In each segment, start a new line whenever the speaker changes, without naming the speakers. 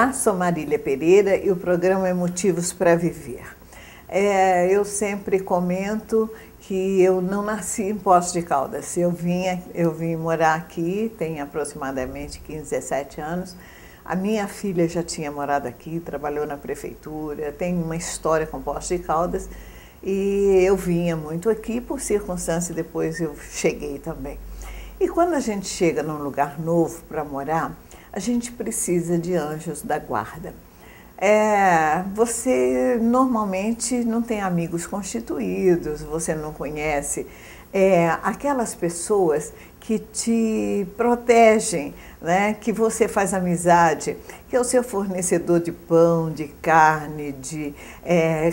Olá, sou Marília Pereira e o programa é Motivos para Viver. Eu sempre comento que eu não nasci em Poços de Caldas. Eu vim morar aqui, tem aproximadamente 15, 17 anos. A minha filha já tinha morado aqui, trabalhou na prefeitura, tem uma história com Poços de Caldas. E eu vinha muito aqui, por circunstância, depois eu cheguei também. E quando a gente chega num lugar novo para morar, a gente precisa de anjos da guarda. Você normalmente não tem amigos constituídos, você não conhece aquelas pessoas que te protegem, né? Que você faz amizade, que é o seu fornecedor de pão, de carne, que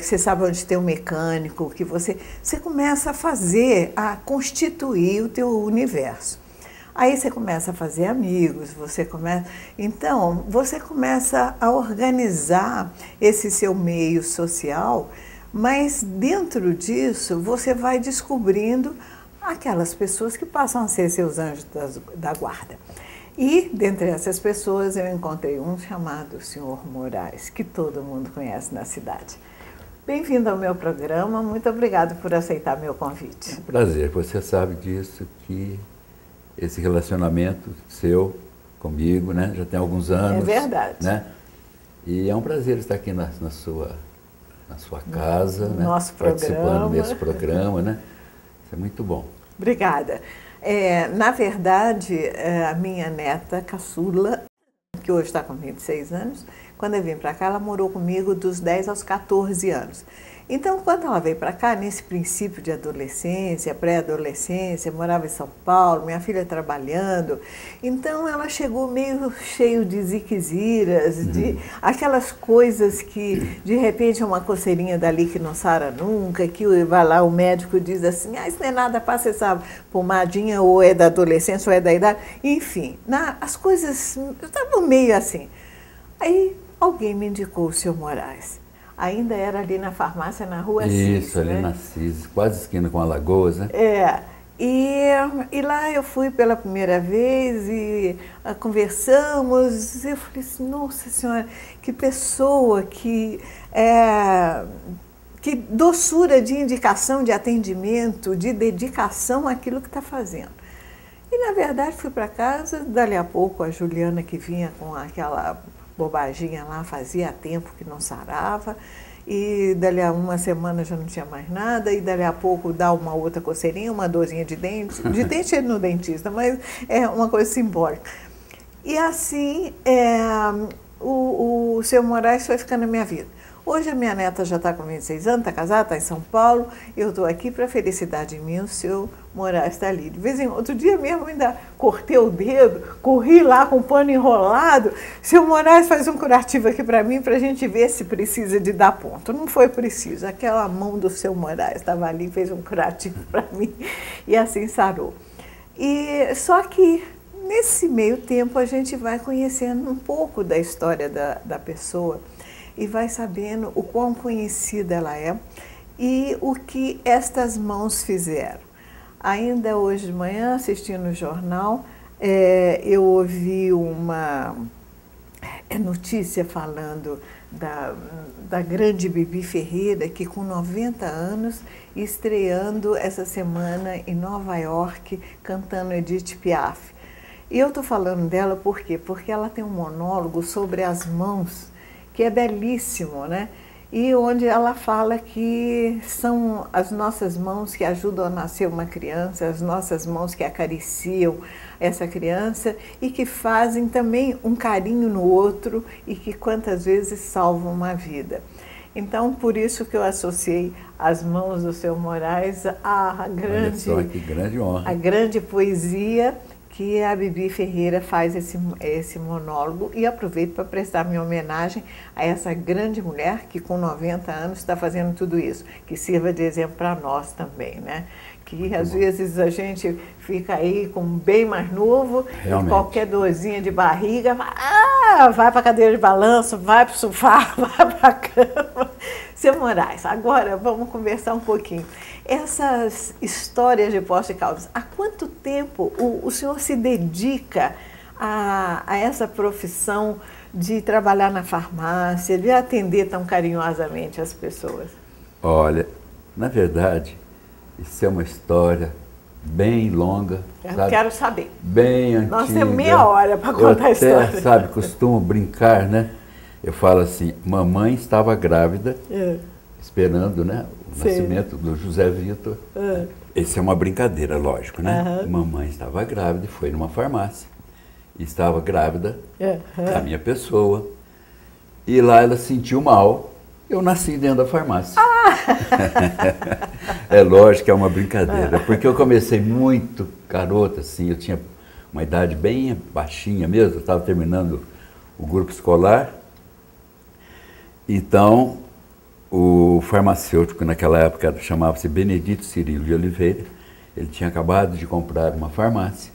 você sabe onde tem um mecânico, que você começa a constituir o teu universo. Aí você começa a fazer amigos, então você começa a organizar esse seu meio social, mas dentro disso você vai descobrindo aquelas pessoas que passam a ser seus anjos da guarda. E dentre essas pessoas eu encontrei um chamado Sr. Moraes, que todo mundo conhece na cidade. Bem-vindo ao meu programa, muito obrigada por aceitar meu convite.
É um prazer, você sabe disso, que esse relacionamento seu comigo, né, já tem alguns anos.
É verdade.
Né? E é um prazer estar aqui na sua casa, né, participando desse programa, né? Isso é muito bom.
Obrigada. Na verdade, a minha neta caçula, que hoje está com 26 anos, quando eu vim para cá, ela morou comigo dos 10 aos 14 anos. Então, quando ela veio para cá, nesse princípio de adolescência, pré-adolescência, morava em São Paulo, minha filha trabalhando, então ela chegou meio cheio de ziqueziras, de aquelas coisas que, de repente, é uma coceirinha dali que não sara nunca, que vai lá, o médico diz assim, isso não é nada, passa essa pomadinha, ou é da adolescência, ou é da idade, enfim, as coisas estavam meio assim. Aí, alguém me indicou o Sr. Moraes. Ainda era ali na farmácia, na Rua Assis.
Isso, ali na Assis, quase esquina com Alagoas, né?
E lá eu fui pela primeira vez e conversamos. Eu falei assim, nossa senhora, que pessoa, que doçura de indicação, de atendimento, de dedicação àquilo que está fazendo. E, na verdade, fui para casa, dali a pouco a Juliana, que vinha com aquela bobaginha lá, fazia tempo que não sarava, e dali a uma semana já não tinha mais nada, e dali a pouco dá uma outra coceirinha, uma dorzinha de dente é no dentista, mas é uma coisa simbólica. E assim, o Sr. Moraes foi ficando na minha vida. Hoje a minha neta já está com 26 anos, está casada, está em São Paulo, eu estou aqui para a felicidade minha, o Sr. Moraes está ali. De vez em outro dia mesmo ainda cortei o dedo, corri lá com o pano enrolado, o Sr. Moraes faz um curativo aqui para mim, para a gente ver se precisa de dar ponto. Não foi preciso, aquela mão do Sr. Moraes estava ali, fez um curativo para mim e assim sarou. E só que nesse meio tempo a gente vai conhecendo um pouco da história da pessoa, e vai sabendo o quão conhecida ela é e o que estas mãos fizeram. Ainda hoje de manhã, assistindo o jornal, eu ouvi uma notícia falando da grande Bibi Ferreira, que com 90 anos, estreando essa semana em Nova York, cantando Edith Piaf. E eu estou falando dela por quê? Porque ela tem um monólogo sobre as mãos, que é belíssimo, né? E onde ela fala que são as nossas mãos que ajudam a nascer uma criança, as nossas mãos que acariciam essa criança e que fazem também um carinho no outro e que quantas vezes salvam uma vida. Então, por isso que eu associei as mãos do Sr. Moraes à grande,
olha só, que grande honra,
a grande poesia que a Bibi Ferreira faz esse monólogo, e aproveito para prestar minha homenagem a essa grande mulher que com 90 anos está fazendo tudo isso, que sirva de exemplo para nós também, né? Que às vezes a gente fica aí com bem mais novo, e qualquer dorzinha de barriga, vai para a cadeira de balanço, vai para o sofá, vai para a cama. Sr. Moraes, agora vamos conversar um pouquinho. Essas histórias de Poços de Caldas, há quanto tempo o senhor se dedica a essa profissão de trabalhar na farmácia, de atender tão carinhosamente as pessoas?
Olha, na verdade, isso é uma história bem longa.
Eu quero saber.
Bem antiga.
Nós temos meia hora para contar a história.
Até, sabe, costumo brincar, né? Eu falo assim, mamãe estava grávida, esperando, né, o nascimento do José Vitor. Essa é uma brincadeira, lógico, né? Mamãe estava grávida e foi numa farmácia. E estava grávida da minha pessoa. E lá ela sentiu mal. Eu nasci dentro da farmácia. É lógico que é uma brincadeira, porque eu comecei muito garoto, assim, eu tinha uma idade bem baixinha mesmo, eu estava terminando o grupo escolar. Então, o farmacêutico naquela época chamava-se Benedito Cirilo de Oliveira, ele tinha acabado de comprar uma farmácia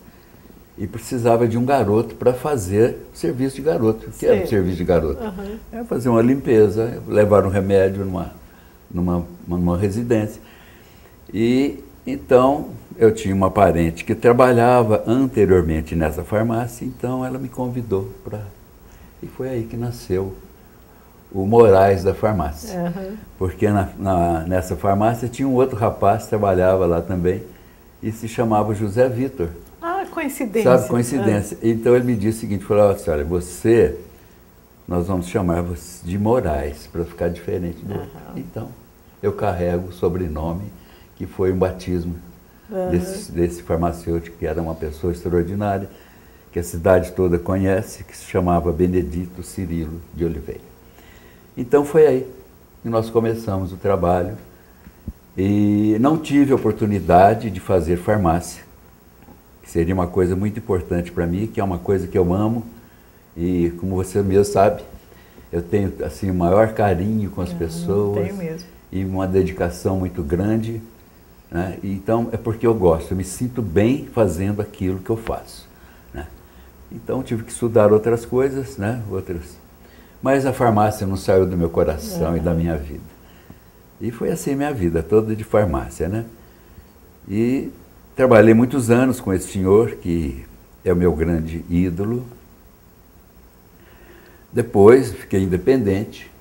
e precisava de um garoto para fazer serviço de garoto. O que era o serviço de garoto? Era fazer uma limpeza, levar um remédio numa residência. E então eu tinha uma parente que trabalhava anteriormente nessa farmácia, então ela me convidou para... E foi aí que nasceu o Moraes da farmácia. Porque nessa farmácia tinha um outro rapaz que trabalhava lá também e se chamava José Vitor.
Coincidência.
Sabe, coincidência. Então ele me disse o seguinte, falou assim, olha, nós vamos chamar você de Moraes, para ficar diferente do outro. Então, eu carrego o sobrenome, que foi um batismo desse farmacêutico, que era uma pessoa extraordinária, que a cidade toda conhece, que se chamava Benedito Cirilo de Oliveira. Então foi aí que nós começamos o trabalho, e não tive oportunidade de fazer farmácia, que seria uma coisa muito importante para mim, que é uma coisa que eu amo, e como você mesmo sabe, eu tenho assim, o maior carinho com as pessoas,
tenho mesmo.
E uma dedicação muito grande, né? Então é porque eu gosto, eu me sinto bem fazendo aquilo que eu faço, né? Então tive que estudar outras coisas, né? Mas a farmácia não saiu do meu coração e da minha vida. E foi assim minha vida, toda de farmácia, né? E trabalhei muitos anos com esse senhor, que é o meu grande ídolo. Depois fiquei independente,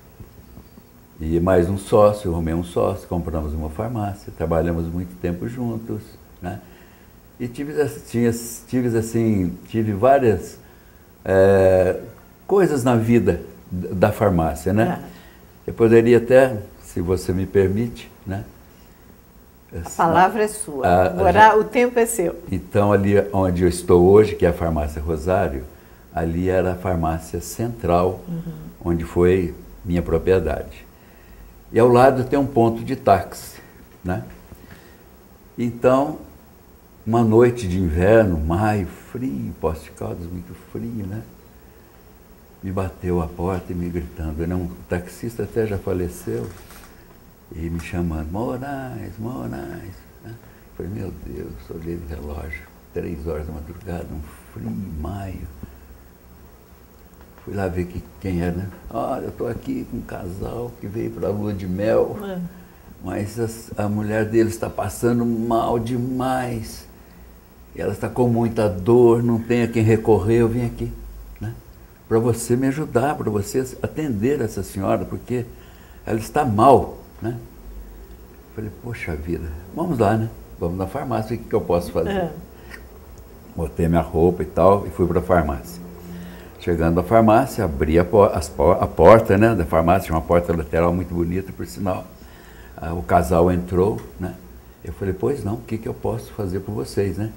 e mais um sócio, arrumei um sócio, compramos uma farmácia, trabalhamos muito tempo juntos, né? E tive várias coisas na vida da farmácia, né? Eu poderia até, se você me permite, né?
A palavra é sua, agora o tempo é seu.
Então, ali onde eu estou hoje, que é a Farmácia Rosário, ali era a farmácia central, onde foi minha propriedade. E ao lado tem um ponto de táxi, né? Então, uma noite de inverno, maio, frio, Poços de Caldas, muito frio, né? Me bateu a porta e me gritando. O taxista até já faleceu, e me chamando, Moraes, Moraes. Falei, meu Deus, olhei o relógio, 3 horas da madrugada, um frio, maio. Fui lá ver quem era, né? Olha, eu estou aqui com um casal que veio para a lua de mel, mas a mulher dele está passando mal demais. E ela está com muita dor, não tem a quem recorrer, eu vim aqui, né? Para você me ajudar, para você atender essa senhora, porque ela está mal, né? Falei, poxa vida, vamos lá, né? Vamos na farmácia, o que eu posso fazer? Botei minha roupa e tal, e fui para a farmácia. Chegando na farmácia, abri a porta, né, da farmácia, uma porta lateral muito bonita, por sinal. O casal entrou, né? Eu falei, pois não, o que eu posso fazer por vocês, né?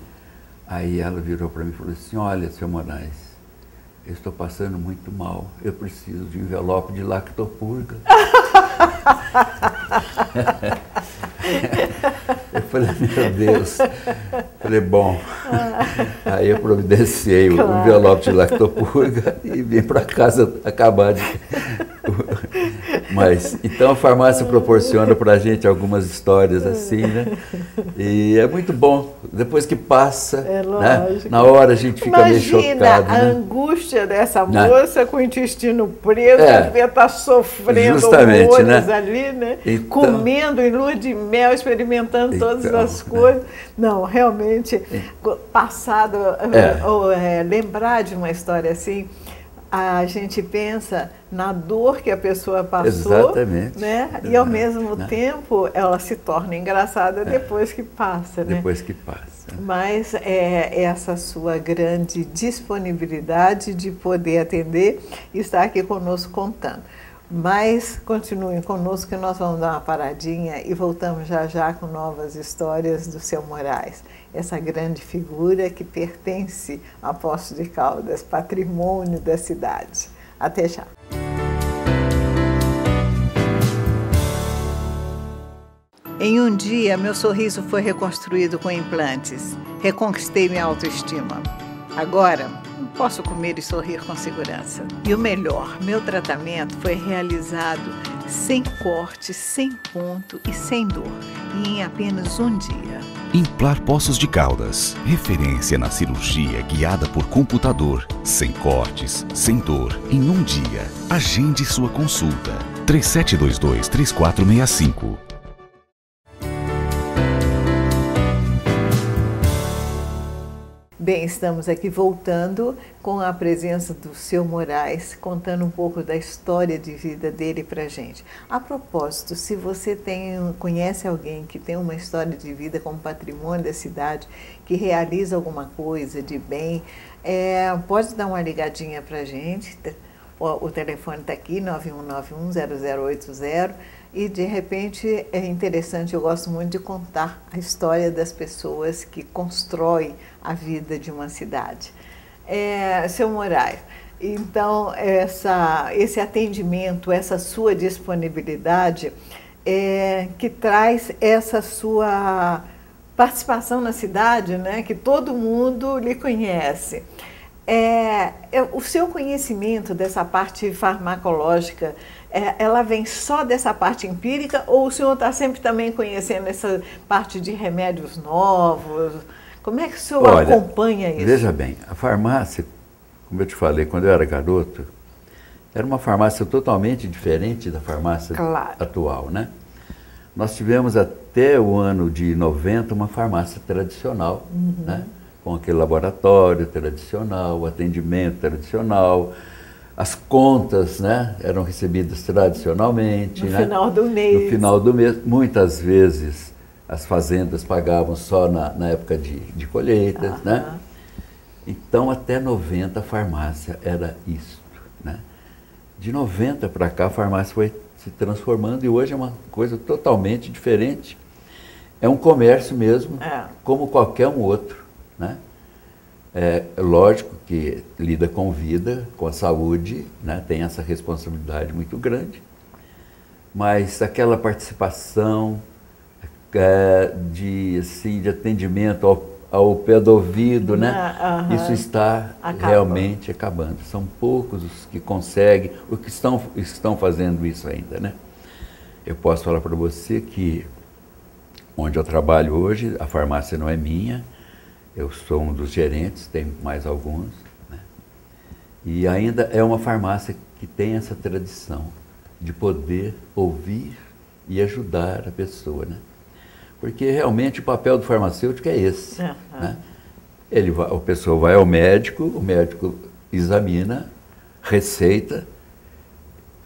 Aí ela virou para mim e falou assim, olha, seu Moraes, eu estou passando muito mal, eu preciso de um envelope de lactopurga. Eu falei, meu Deus. Falei, bom. Aí eu providenciei o envelope de lactopurga e vim para casa acabar de... Mas, então a farmácia proporciona para a gente algumas histórias assim, né? E é muito bom. Depois que passa, né? Na hora a gente fica meio chocado.
Imagina a angústia dessa moça com o intestino preso, devia estar sofrendo horrores, né? Ali, né? Então, comendo em lua de mel, experimentando todas as coisas. Não, realmente, passado, lembrar de uma história assim, a gente pensa na dor que a pessoa passou,
exatamente,
né? E ao mesmo tempo ela se torna engraçada depois que passa, né?
Depois que passa.
Mas essa sua grande disponibilidade de poder atender e estar aqui conosco contando. Mas continuem conosco que nós vamos dar uma paradinha e voltamos já já com novas histórias do seu Moraes. Essa grande figura que pertence a Poços de Caldas, patrimônio da cidade. Até já. Em um dia, meu sorriso foi reconstruído com implantes. Reconquistei minha autoestima. Agora, posso comer e sorrir com segurança. E o melhor, meu tratamento foi realizado sem corte, sem ponto e sem dor. E em apenas um dia.
Implar Poços de Caldas. Referência na cirurgia guiada por computador. Sem cortes, sem dor, em um dia. Agende sua consulta. 3722-3465.
Bem, estamos aqui voltando com a presença do seu Moraes, contando um pouco da história de vida dele para a gente. A propósito, se você conhece alguém que tem uma história de vida como patrimônio da cidade, que realiza alguma coisa de bem, pode dar uma ligadinha para a gente. O telefone está aqui, 9191-0080. E, de repente, é interessante, eu gosto muito de contar a história das pessoas que constroem a vida de uma cidade. Seu Moraes, então, esse atendimento, essa sua disponibilidade, que traz essa sua participação na cidade, né, que todo mundo lhe conhece. O seu conhecimento dessa parte farmacológica, ela vem só dessa parte empírica ou o senhor está sempre também conhecendo essa parte de remédios novos? Como é que o senhor acompanha isso?
Veja bem, a farmácia, como eu te falei, quando eu era garoto, era uma farmácia totalmente diferente da farmácia atual, né? Nós tivemos até o ano de 90 uma farmácia tradicional, né? Com aquele laboratório tradicional, o atendimento tradicional, as contas, né, eram recebidas tradicionalmente.
No final do mês.
No final do mês. Muitas vezes as fazendas pagavam só na época de colheitas, né? Então, até 90 a farmácia era isso, né? De 90 para cá a farmácia foi se transformando e hoje é uma coisa totalmente diferente. É um comércio mesmo, como qualquer um outro, né? É lógico que lida com vida, com a saúde, né? Tem essa responsabilidade muito grande, mas aquela participação de atendimento ao pé do ouvido, né? Isso está realmente acabando. São poucos os que conseguem, os que estão fazendo isso ainda, né? Eu posso falar para você que onde eu trabalho hoje, a farmácia não é minha, eu sou um dos gerentes, tem mais alguns, né? E ainda é uma farmácia que tem essa tradição de poder ouvir e ajudar a pessoa, né? Porque realmente o papel do farmacêutico é esse, né? A pessoa vai ao médico, o médico examina, receita,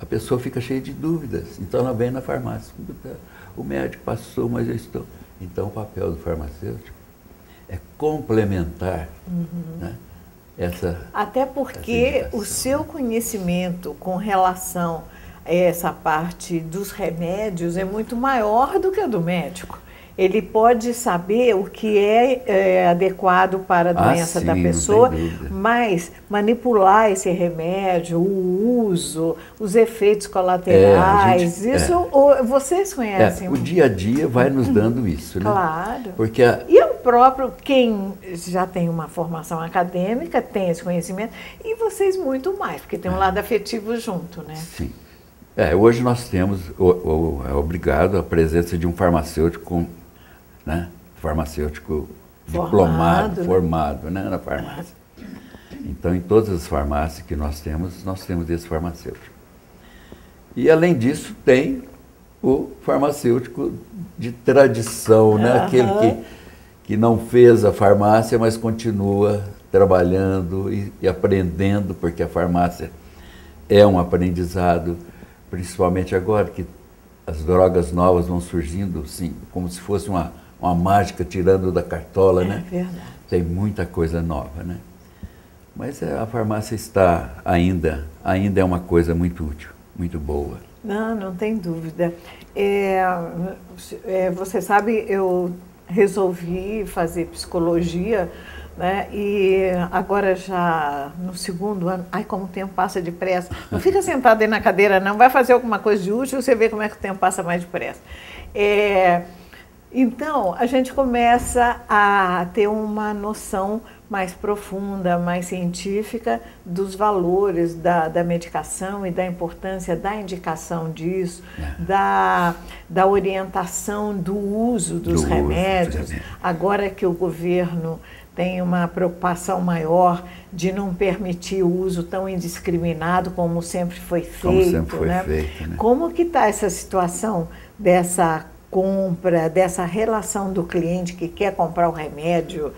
a pessoa fica cheia de dúvidas, então ela vem na farmácia, o médico passou, mas eu estou... Então o papel do farmacêutico é complementar, né,
até porque o seu conhecimento com relação a essa parte dos remédios é muito maior do que o do médico. Ele pode saber o que é adequado para a doença da pessoa, mas manipular esse remédio, o uso, os efeitos colaterais, vocês conhecem?
O dia a dia vai nos dando isso, né?
Claro.
Porque
E o próprio, quem já tem uma formação acadêmica, tem esse conhecimento, e vocês muito mais, porque tem um lado afetivo junto, né?
Sim. Hoje nós temos, é obrigado, a presença de um farmacêutico, né? Farmacêutico diplomado, formado, né? Na farmácia. Então, em todas as farmácias que nós temos esse farmacêutico. E, além disso, tem o farmacêutico de tradição, né? Aquele que não fez a farmácia, mas continua trabalhando e aprendendo, porque a farmácia é um aprendizado, principalmente agora que as drogas novas vão surgindo, assim, como se fosse uma mágica tirando da cartola, né?
É verdade.
Tem muita coisa nova, né? Mas a farmácia está ainda é uma coisa muito útil, muito boa.
Não tem dúvida. Você sabe, eu resolvi fazer psicologia, né? E agora já no 2º ano, ai, como o tempo passa depressa. Não fica sentado aí na cadeira, não. Vai fazer alguma coisa de útil, você vê como é que o tempo passa mais depressa. Então, a gente começa a ter uma noção mais profunda, mais científica dos valores da medicação e da importância da indicação disso, da orientação do uso dos remédios. Agora que o governo tem uma preocupação maior de não permitir o uso tão indiscriminado como sempre foi feito.
Como sempre foi feito, né?
Como que está essa situação dessa compra, dessa relação do cliente que quer comprar o remédio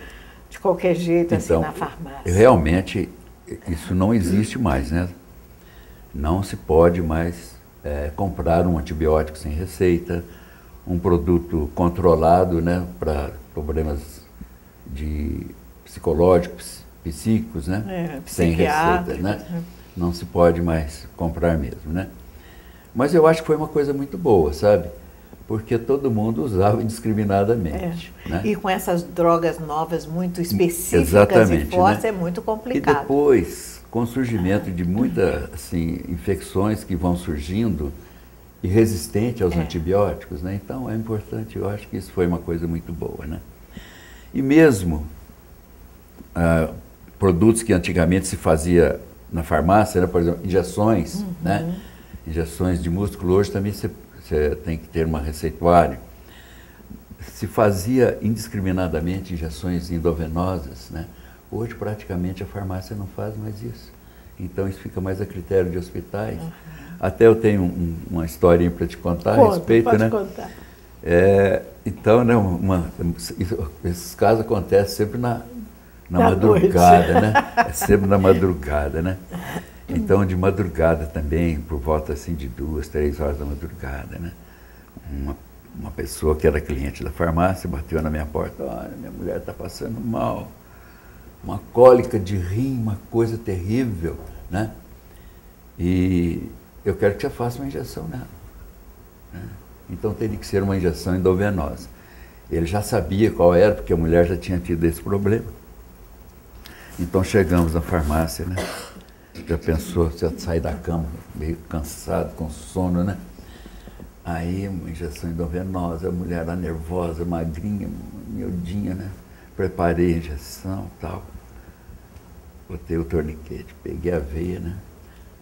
de qualquer jeito,
então,
assim, na farmácia?
Realmente, isso não existe mais, né? Não se pode mais comprar um antibiótico sem receita, um produto controlado, né, para problemas psicológicos, psíquicos, né? Sem receita, né? Não se pode mais comprar mesmo, né? Mas eu acho que foi uma coisa muito boa, sabe? Porque todo mundo usava indiscriminadamente. Né?
E com essas drogas novas muito específicas
exatamente,
e fortes,
né?
é muito complicado.
E depois, com o surgimento de muitas assim, infecções que vão surgindo e resistentes aos antibióticos, né? Então é importante, eu acho que isso foi uma coisa muito boa, né? E mesmo produtos que antigamente se fazia na farmácia, né? Por exemplo, injeções, né? Injeções de músculo, hoje também você tem que ter uma receituário. Se fazia indiscriminadamente injeções endovenosas, né? Hoje praticamente a farmácia não faz mais isso. Então isso fica mais a critério de hospitais. Até eu tenho uma historinha para te contar a respeito,
pode
né?
contar.
Então, né, esses casos acontecem sempre na madrugada, né? É sempre na madrugada, né? Então, de madrugada também, por volta assim de 2, 3 horas da madrugada, né? Uma pessoa que era cliente da farmácia bateu na minha porta: olha, minha mulher está passando mal, uma cólica de rim, uma coisa terrível, né? E eu quero que você faça uma injeção nela, né? Então teria que ser uma injeção endovenosa. Ele já sabia qual era, porque a mulher já tinha tido esse problema. Então chegamos na farmácia, né? Já pensou, você sair da cama meio cansado, com sono, né? Aí uma injeção endovenosa, a mulher era nervosa, magrinha, miudinha, né? Preparei a injeção e tal. Botei o torniquete, peguei a veia, né?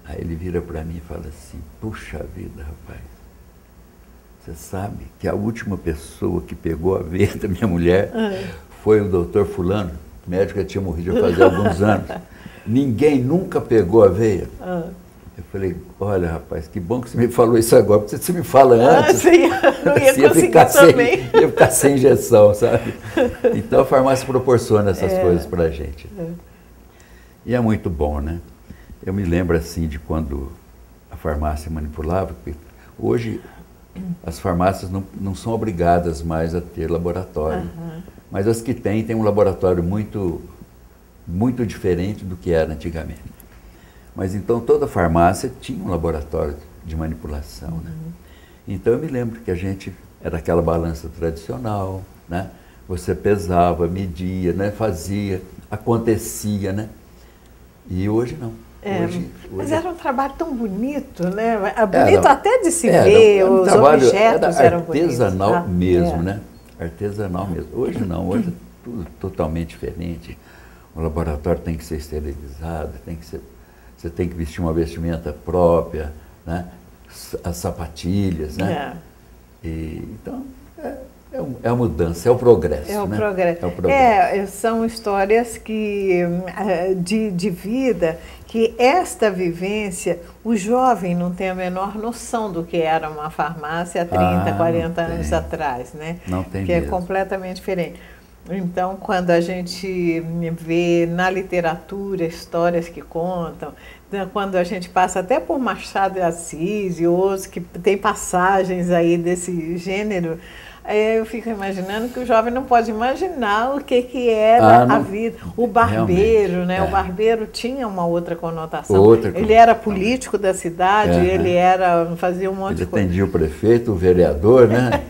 Aí ele vira para mim e fala assim: puxa vida, rapaz, você sabe que a última pessoa que pegou a veia da minha mulher foi o doutor fulano, médico que tinha morrido já fazia alguns anos. Ninguém nunca pegou a veia. Eu falei: olha, rapaz, que bom que você me falou isso agora, porque se você me fala antes,
sim, não ia conseguir também.
Ia ficar sem injeção, sabe? Então a farmácia proporciona essas coisas para a gente. E é muito bom, né? Eu me lembro assim de quando a farmácia manipulava, porque hoje as farmácias não são obrigadas mais a ter laboratório, mas as que têm um laboratório muito diferente do que era antigamente. Mas então toda farmácia tinha um laboratório de manipulação, né? Então eu me lembro que a gente era aquela balança tradicional, né? Você pesava, media, né? Fazia, acontecia, né? E hoje não.
Mas era um trabalho tão bonito, né? Bonito até de se ver, os objetos eram bonitos.
Artesanal mesmo, né? Artesanal mesmo. Hoje não, hoje é tudo totalmente diferente. O laboratório tem que ser esterilizado, você tem que vestir uma vestimenta própria, né? As sapatilhas, né? Então, é a mudança, é o progresso.
É o
né?
progresso.
É o progresso.
São histórias de vida que esta vivência, o jovem não tem a menor noção do que era uma farmácia há 30, 40 anos atrás, né?
Não tem
que
mesmo.
É completamente diferente. Então, quando a gente vê na literatura histórias que contam, quando a gente passa até por Machado de Assis e outros que tem passagens aí desse gênero, eu fico imaginando que o jovem não pode imaginar o que era a vida. O barbeiro, né? O barbeiro tinha uma outra conotação. Ele era político da cidade, ele fazia um monte de coisa.
Ele atendia o prefeito, o vereador, né?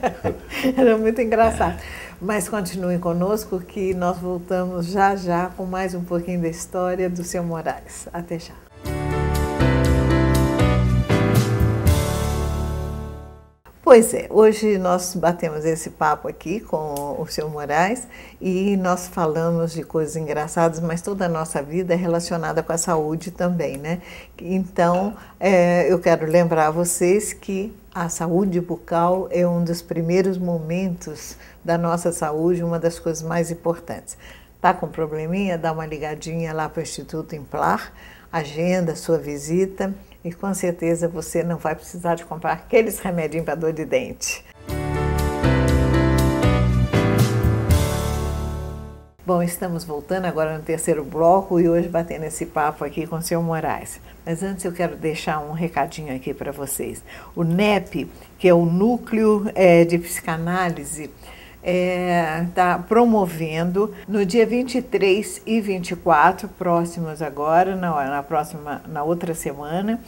Era muito engraçado. Mas continuem conosco que nós voltamos já já com mais um pouquinho da história do seu Moraes. Até já. Pois é, hoje nós batemos esse papo aqui com o seu Moraes e nós falamos de coisas engraçadas, mas toda a nossa vida é relacionada com a saúde também, né? Então, eu quero lembrar a vocês que a saúde bucal é um dos primeiros momentos da nossa saúde, uma das coisas mais importantes. Tá com probleminha? Dá uma ligadinha lá para o Instituto Implar, agenda sua visita. E com certeza você não vai precisar de comprar aqueles remedinhos para dor de dente. Bom, estamos voltando agora no terceiro bloco e hoje batendo esse papo aqui com o seu Moraes. Mas antes eu quero deixar um recadinho aqui para vocês. O NEP, que é o Núcleo de Psicanálise, está promovendo no dia 23 e 24, próximos agora, na outra semana.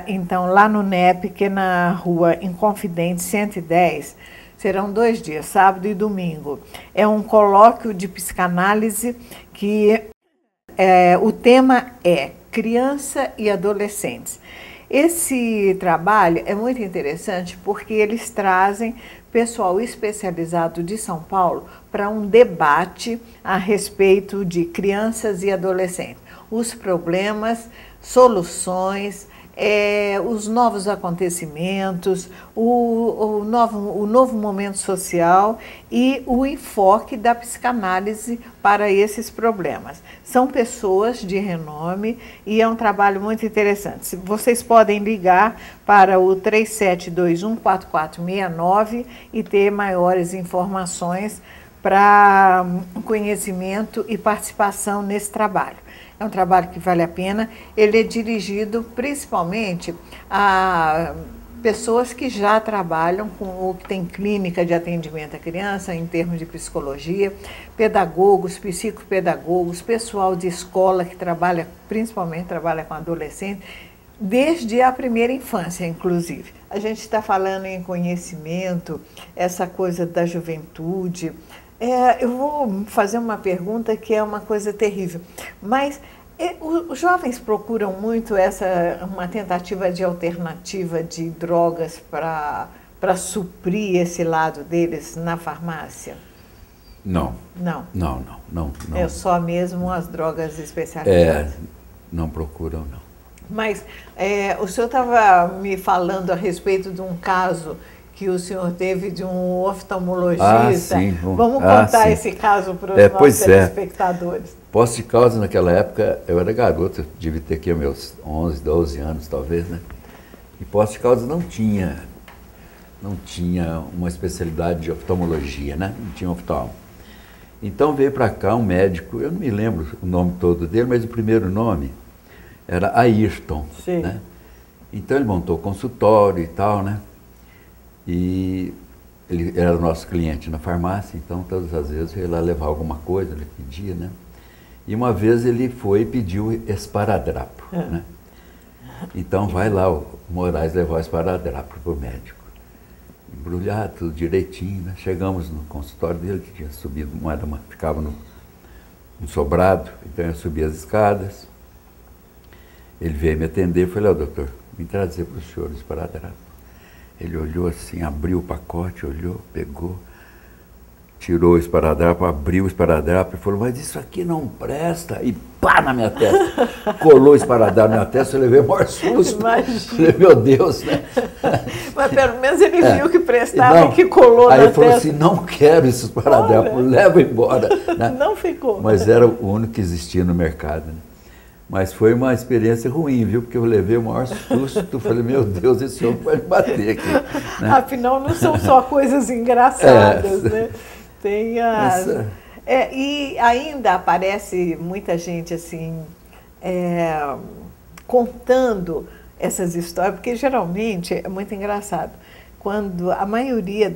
Então, lá no NEP, que é na rua Inconfidente 110, serão 2 dias, sábado e domingo. É um colóquio de psicanálise que o tema é criança e adolescentes. Esse trabalho é muito interessante porque eles trazem pessoal especializado de São Paulo para um debate a respeito de crianças e adolescentes. Os problemas, soluções, os novos acontecimentos, o novo momento social e o enfoque da psicanálise para esses problemas. São pessoas de renome e é um trabalho muito interessante. Vocês podem ligar para o 3721-4469 e ter maiores informações para conhecimento e participação nesse trabalho. É um trabalho que vale a pena. Ele é dirigido principalmente a pessoas que já trabalham com o que tem clínica de atendimento à criança em termos de psicologia, pedagogos, psicopedagogos, pessoal de escola que principalmente trabalha com adolescente, desde a primeira infância, inclusive. A gente está falando em conhecimento, essa coisa da juventude. Eu vou fazer uma pergunta que é uma coisa terrível, mas os jovens procuram muito uma tentativa de alternativa de drogas para suprir esse lado deles na farmácia?
Não.
Não?
Não.
É só mesmo as drogas especializadas?
Não procuram, não.
Mas o senhor estava me falando a respeito de um caso que o senhor teve de um oftalmologista.
Sim.
Vamos contar esse caso para os nossos telespectadores.
Poços de Caldas, naquela época, eu era garoto, eu devia ter aqui meus 11, 12 anos, talvez, né? E Poços de Caldas não tinha uma especialidade de oftalmologia, né? Não tinha oftalmo. Então veio para cá um médico, eu não me lembro o nome todo dele, mas o primeiro nome era Ayrton, né? Então ele montou o consultório e tal, né? E ele era nosso cliente na farmácia, então todas as vezes eu ia lá levar alguma coisa, ele pedia, né? E uma vez ele foi e pediu esparadrapo, né? Então vai lá o Moraes levar o esparadrapo para o médico. Embrulhado, tudo direitinho, né? Chegamos no consultório dele, que tinha subido, ficava no sobrado, então eu subi as escadas. Ele veio me atender e falei, doutor, vim trazer para o senhor o esparadrapo. Ele olhou assim, abriu o pacote, olhou, pegou, tirou o esparadrapo, abriu o esparadrapo e falou, mas isso aqui não presta. E pá na minha testa. Colou o esparadrapo na minha testa, eu levei o maior susto. Falei, meu Deus, né?
Mas pelo menos ele viu que prestava e que colou na testa.
Aí ele falou assim, não quero esse esparadrapo, leva embora. Né?
Não ficou.
Mas era o único que existia no mercado, né? Mas foi uma experiência ruim, viu? Porque eu levei o maior susto. Falei, meu Deus, esse homem vai me bater aqui. Né?
Afinal, não são só coisas engraçadas, né? Tem e ainda aparece muita gente assim, contando essas histórias, porque geralmente é muito engraçado. Quando a maioria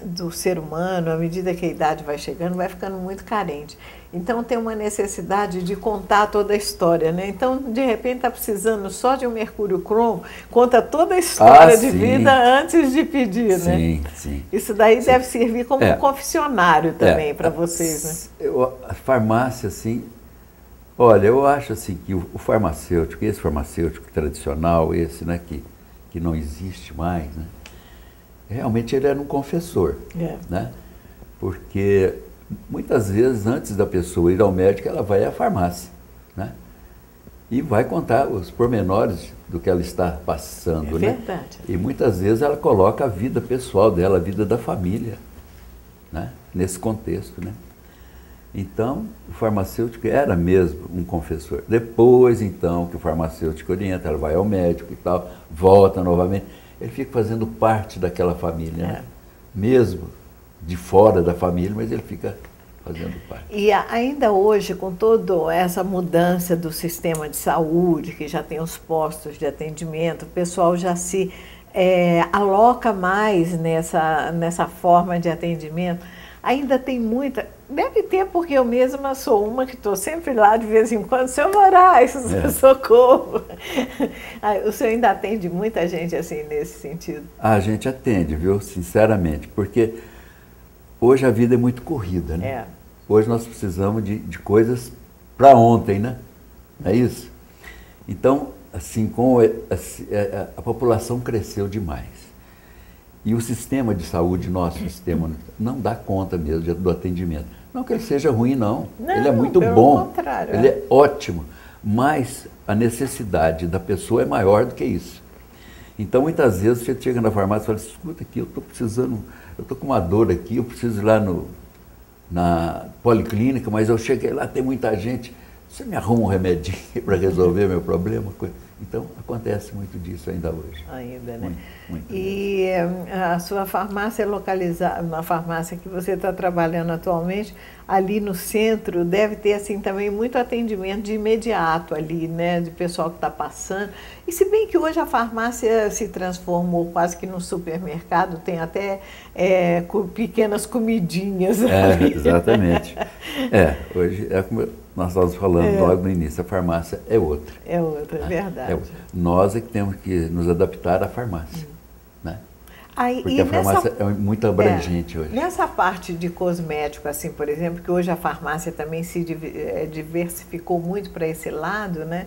do ser humano, à medida que a idade vai chegando, vai ficando muito carente. Então tem uma necessidade de contar toda a história, né? Então, de repente, está precisando só de um mercúrio cromo, conta toda a história de vida antes de pedir, né?
Sim, sim.
Isso daí deve servir como um confessionário também para vocês, né?
A farmácia, assim, olha, eu acho assim que o farmacêutico, esse farmacêutico tradicional, esse, né, que não existe mais, né? Realmente ele era um confessor, né? Porque muitas vezes, antes da pessoa ir ao médico, ela vai à farmácia, né? E vai contar os pormenores do que ela está passando, né?
Verdade.
E muitas vezes ela coloca a vida pessoal dela, a vida da família, né? Nesse contexto, né? Então, o farmacêutico era mesmo um confessor. Depois, então, que o farmacêutico orienta, ela vai ao médico e tal, volta novamente, ele fica fazendo parte daquela família, né? Mesmo de fora da família, mas ele fica fazendo parte.
E ainda hoje, com toda essa mudança do sistema de saúde, que já tem os postos de atendimento, o pessoal já se aloca mais nessa forma de atendimento. Ainda tem muita... Deve ter, porque eu mesma sou uma que estou sempre lá de vez em quando. Seu Moraes, socorro! O senhor ainda atende muita gente assim nesse sentido?
A gente atende, viu? Sinceramente, porque hoje a vida é muito corrida, né? Hoje nós precisamos de coisas para ontem, né? Não é isso? Então, assim, a população cresceu demais. E o sistema de saúde, nosso sistema, não dá conta mesmo do atendimento. Não que ele seja ruim, não. Ele é muito bom.
Contrário,
ele é ótimo. Mas a necessidade da pessoa é maior do que isso. Então, muitas vezes, você chega na farmácia e fala, escuta aqui, eu estou com uma dor aqui, eu preciso ir lá na policlínica, mas eu cheguei lá, tem muita gente. Você me arruma um remedinho para resolver meu problema? Então, acontece muito disso ainda hoje.
Ainda, né?
Muito
e a sua farmácia é localizada, na farmácia que você está trabalhando atualmente, ali no centro, deve ter, assim, também muito atendimento de imediato ali, né? De pessoal que está passando. E se bem que hoje a farmácia se transformou quase que num supermercado, tem até pequenas comidinhas ali.
Exatamente. Hoje é como nós estávamos falando logo no início, a farmácia é outra.
É outra, é verdade.
Nós é que temos que nos adaptar à farmácia, né? Porque a farmácia é muito abrangente hoje.
Nessa parte de cosmético, assim, por exemplo, que hoje a farmácia também se diversificou muito para esse lado, né?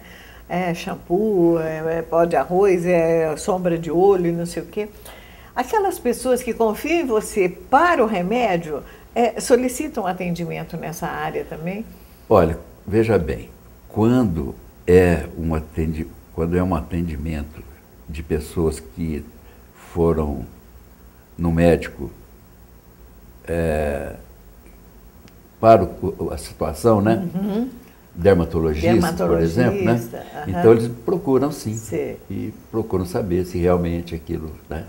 Shampoo, pó de arroz, sombra de olho, não sei o quê. Aquelas pessoas que confiam em você para o remédio, solicitam atendimento nessa área também?
Olha, veja bem, quando é um atendimento de pessoas que foram no médico para a situação, né? Dermatologistas, por exemplo, né? Então eles procuram sim. E procuram saber se realmente aquilo, né,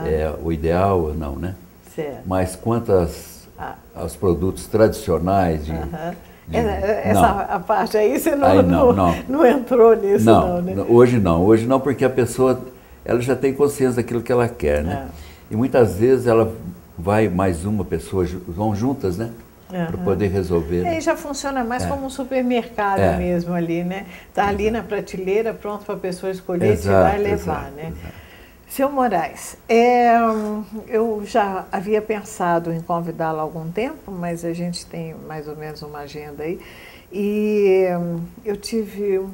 é o ideal ou não, né? Mas quanto aos produtos tradicionais
a parte aí você não entrou nisso, não, né?
Hoje não, porque a pessoa ela já tem consciência daquilo que ela quer, né? E muitas vezes ela vai mais uma pessoa, vão juntas, né? Para poder resolver.
E já funciona mais como um supermercado mesmo ali, né? Está ali na prateleira, pronto para a pessoa escolher, tirar e levar, né? Seu Moraes, eu já havia pensado em convidá-lo há algum tempo, mas a gente tem mais ou menos uma agenda aí, e eu tive um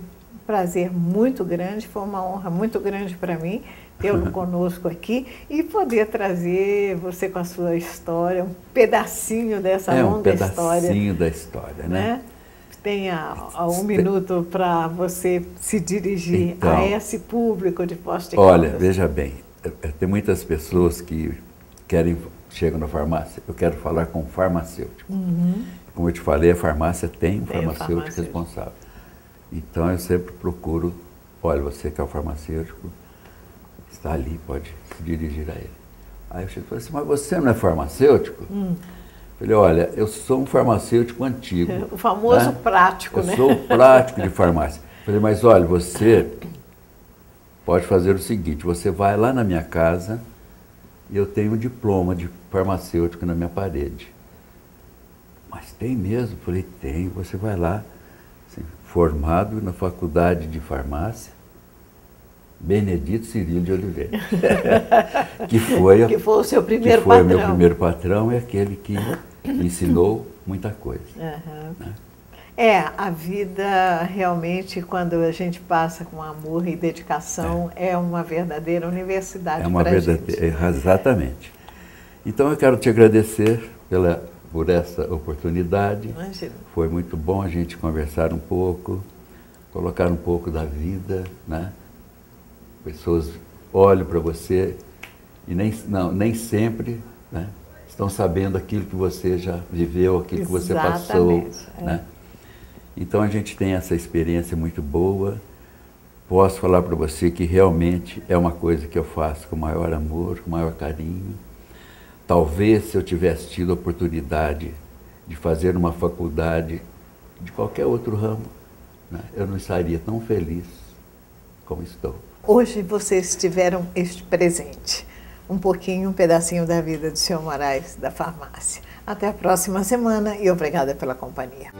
prazer muito grande, foi uma honra muito grande para mim tê-lo conosco aqui e poder trazer você com a sua história, um pedacinho dessa longa história.
Um pedacinho da história, né?
Tenha um minuto para você se dirigir a esse público de Poços de Caldas.
Olha, veja bem, tem muitas pessoas que chegam na farmácia, eu quero falar com o farmacêutico. Como eu te falei, a farmácia tem um farmacêutico responsável. Então eu sempre procuro, olha, você que é o farmacêutico, está ali, pode se dirigir a ele. Aí eu chego e falo assim, mas você não é farmacêutico? Falei, olha, eu sou um farmacêutico antigo.
O famoso prático, né?
Eu sou prático de farmácia. Falei, mas olha, você pode fazer o seguinte, você vai lá na minha casa e eu tenho um diploma de farmacêutico na minha parede. Mas tem mesmo? Falei, tem. Você vai lá, assim, formado na faculdade de farmácia, Benedito Cirilo de Oliveira. que foi
o seu primeiro
que foi
patrão.
o meu primeiro patrão e aquele que me ensinou muita coisa.
Uhum.
Né?
A vida realmente, quando a gente passa com amor e dedicação, é uma verdadeira universidade para a gente.
É uma verdadeira, exatamente. Então eu quero te agradecer por essa oportunidade.
Imagina.
Foi muito bom a gente conversar um pouco, colocar um pouco da vida, né? Pessoas olham para você e nem sempre, né, estão sabendo aquilo que você já viveu, aquilo que você passou. Né? Então a gente tem essa experiência muito boa. Posso falar para você que realmente é uma coisa que eu faço com maior amor, com maior carinho. Talvez se eu tivesse tido a oportunidade de fazer uma faculdade de qualquer outro ramo, né, eu não estaria tão feliz como estou.
Hoje vocês tiveram este presente, um pedacinho da vida do Sr. Moraes, da farmácia. Até a próxima semana e obrigada pela companhia.